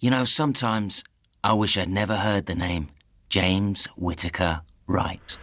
You know, sometimes I wish I'd never heard the name James Whittaker Wright.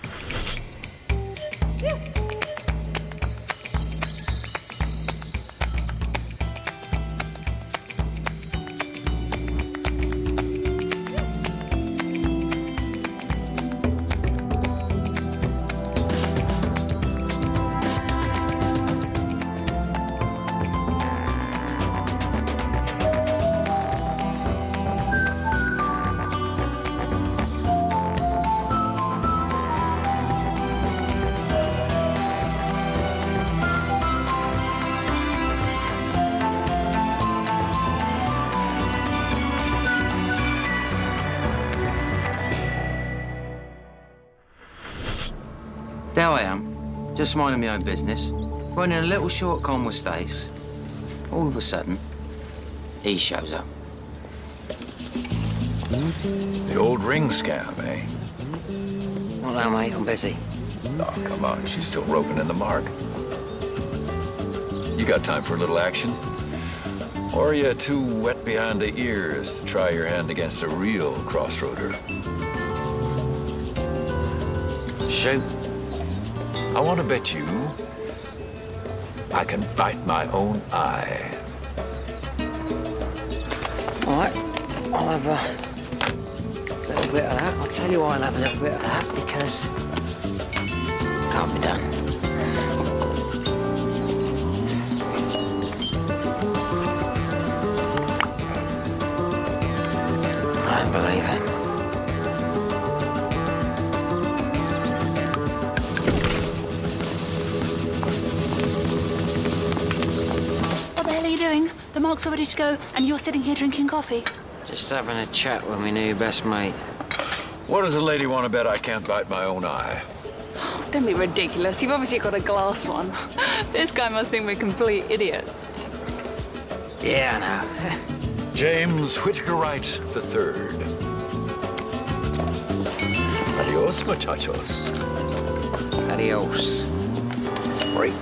There I am, just minding my own business, running a little short con with Stace. All of a sudden, he shows up. The old ring scam, eh? Not now, mate, I'm busy. Oh, come on, she's still roping in the mark. You got time for a little action? Or are you too wet behind the ears to try your hand against a real crossroader? Shoot. I want to bet you I can bite my own eye. All right, I'll have a little bit of that. I'll tell you why I'll have a little bit of that, because it can't be done. I don't believe it. What the hell are you doing? The marks are ready to go, and you're sitting here drinking coffee. Just having a chat with my new best mate. What does a lady want to bet I can't bite my own eye? Don't be ridiculous. You've obviously got a glass one. This guy must think we're complete idiots. Yeah, I know. James Whittaker Wright III. Adios, muchachos. Adios. Freak.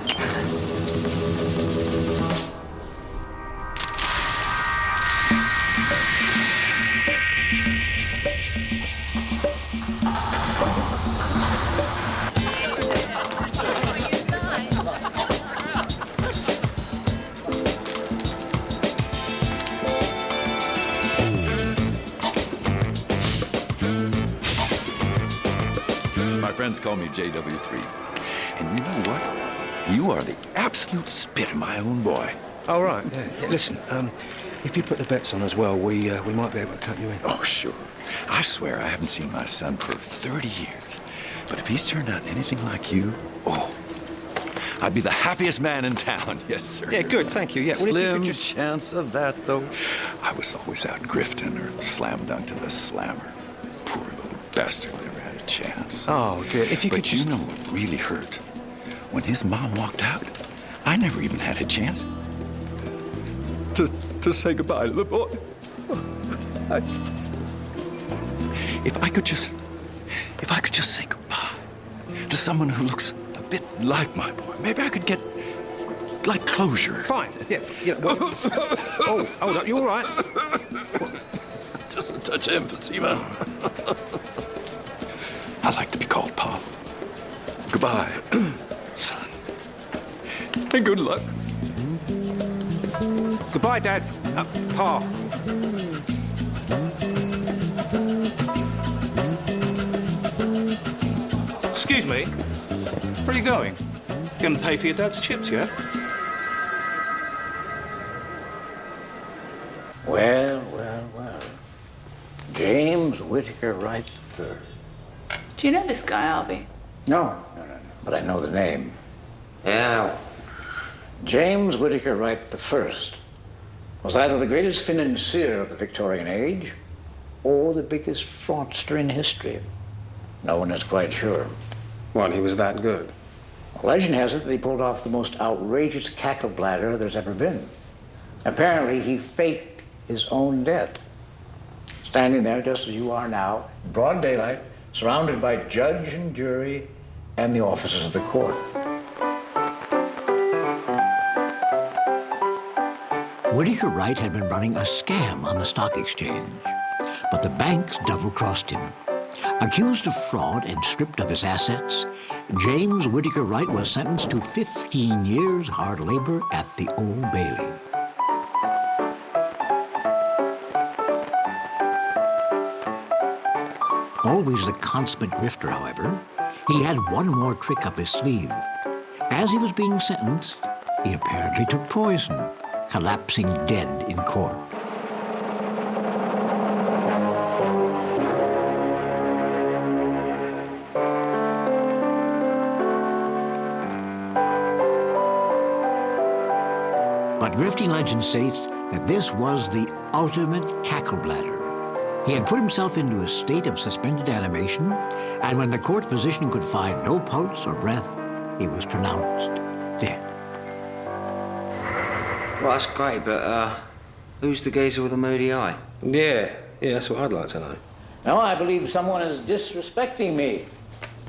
My friends call me JW3. And you know what? You are the absolute spit of my own boy. Oh, right, yeah. Listen, if you put the bets on as well, we might be able to cut you in. Oh, sure. I swear I haven't seen my son for 30 years. But if he's turned out anything like you, I'd be the happiest man in town. Yes, sir. Yeah, good, thank you. Yeah, well, if you Slim could just... chance of that, though. I was always out grifting or slam dunked in the slammer. Poor little bastard never had a chance. Oh, dear, if you could But just... you know what really hurt? When his mom walked out, I never even had a chance to say goodbye to the boy. If I could just say goodbye to someone who looks a bit like my boy, maybe I could get, like, closure. Fine, yeah. Well... Oh, hold up, you all right? Just a touch of emphysema. I like to be called Pop. Goodbye, son. And good luck. Goodbye, Dad. Pa. Excuse me. Where are you going? Gonna pay for your dad's chips, yeah? Well. James Whittaker Wright III. Do you know this guy, Albie? No. But I know the name. Yeah. James Whittaker Wright I was either the greatest financier of the Victorian age or the biggest fraudster in history. No one is quite sure. Well, he was that good. Legend has it that he pulled off the most outrageous cackle bladder there's ever been. Apparently, he faked his own death. Standing there just as you are now, in broad daylight, surrounded by judge and jury and the officers of the court. Whitaker Wright had been running a scam on the stock exchange, but the banks double-crossed him. Accused of fraud and stripped of his assets, James Whitaker Wright was sentenced to 15 years hard labor at the Old Bailey. Always the consummate grifter, however, he had one more trick up his sleeve. As he was being sentenced, he apparently took poison, collapsing dead in court. But grifting legend states that this was the ultimate cackle bladder. He had put himself into a state of suspended animation, and when the court physician could find no pulse or breath, he was pronounced dead. Well, that's great, but, who's the geezer with the moody eye? Yeah, that's what I'd like to know. No, I believe someone is disrespecting me.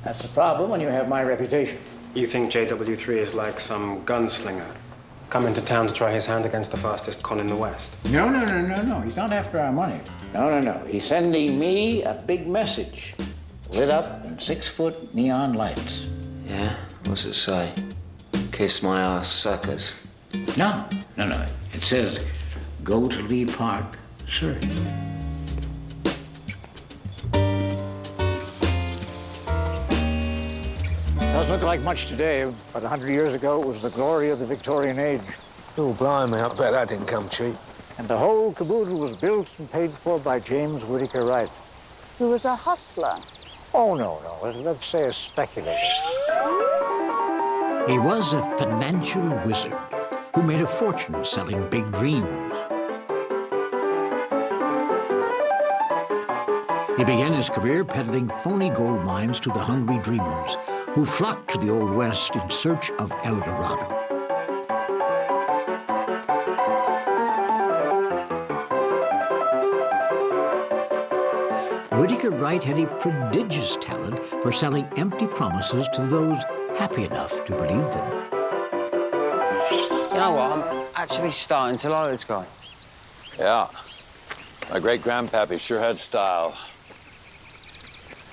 That's the problem when you have my reputation. You think JW3 is like some gunslinger coming to town to try his hand against the fastest con in the West? No. He's not after our money. No. He's sending me a big message, lit up in 6-foot neon lights. Yeah? What's it say? Kiss my ass, suckers. No. It says, go to Lee Park, sir. Doesn't look like much today, but 100 years ago it was the glory of the Victorian age. Oh, blimey, I bet that didn't come cheap. And the whole caboodle was built and paid for by James Whitaker Wright. Who was a hustler. Oh, no. Let's say a speculator. He was a financial wizard who made a fortune selling big dreams. He began his career peddling phony gold mines to the hungry dreamers who flocked to the Old West in search of El Dorado. Whitaker Wright had a prodigious talent for selling empty promises to those happy enough to believe them. You know what? I'm actually starting to like this guy. Yeah. My great-grandpappy sure had style.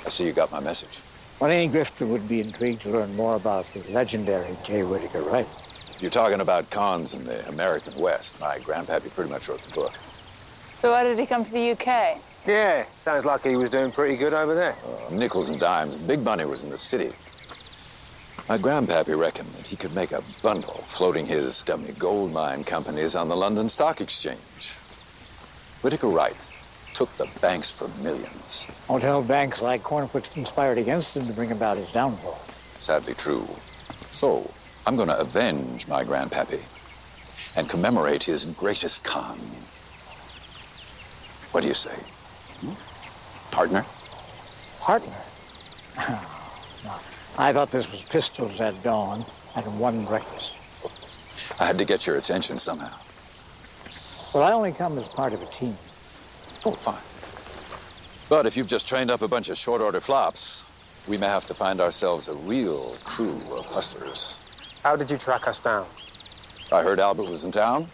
I see you got my message. Well, any grifter would be intrigued to learn more about the legendary J. Whitaker Wright. If you're talking about cons in the American West, my grandpappy pretty much wrote the book. So why did he come to the UK? Yeah, sounds like he was doing pretty good over there. Nickels and dimes, the big money was in the city. My grandpappy reckoned that he could make a bundle floating his dummy gold mine companies on the London Stock Exchange. Whitaker Wright took the banks for millions. Hotel banks like Cornfoot conspired against him to bring about his downfall. Sadly true. So, I'm going to avenge my grandpappy and commemorate his greatest con. What do you say? Partner? Partner? No. I thought this was pistols at dawn and one breakfast. I had to get your attention somehow. Well, I only come as part of a team. Oh, fine. But if you've just trained up a bunch of short-order flops, we may have to find ourselves a real crew of hustlers. How did you track us down? I heard Albert was in town,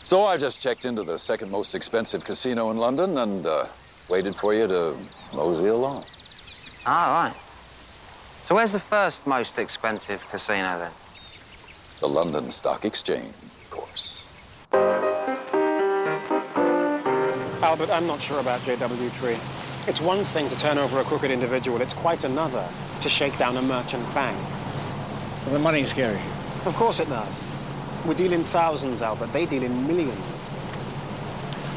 so I just checked into the second most expensive casino in London and waited for you to mosey along. All right. So where's the first most expensive casino, then? The London Stock Exchange, of course. Albert, I'm not sure about JW3. It's one thing to turn over a crooked individual. It's quite another to shake down a merchant bank. Well, the money scares you. Of course it does. We deal in thousands, Albert. They deal in millions.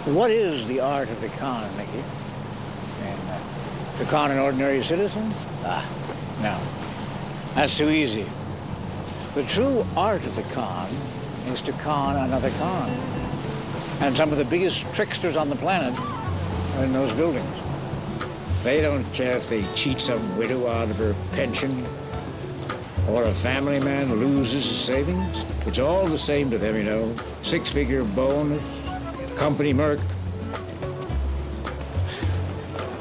What is the art of the con, Mickey? And to con an ordinary citizen? No. That's too easy. The true art of the con is to con another con. And some of the biggest tricksters on the planet are in those buildings. They don't care if they cheat some widow out of her pension or a family man loses his savings. It's all the same to them, you know. 6-figure bonus, company merc.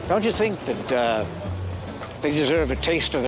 Don't you think that they deserve a taste of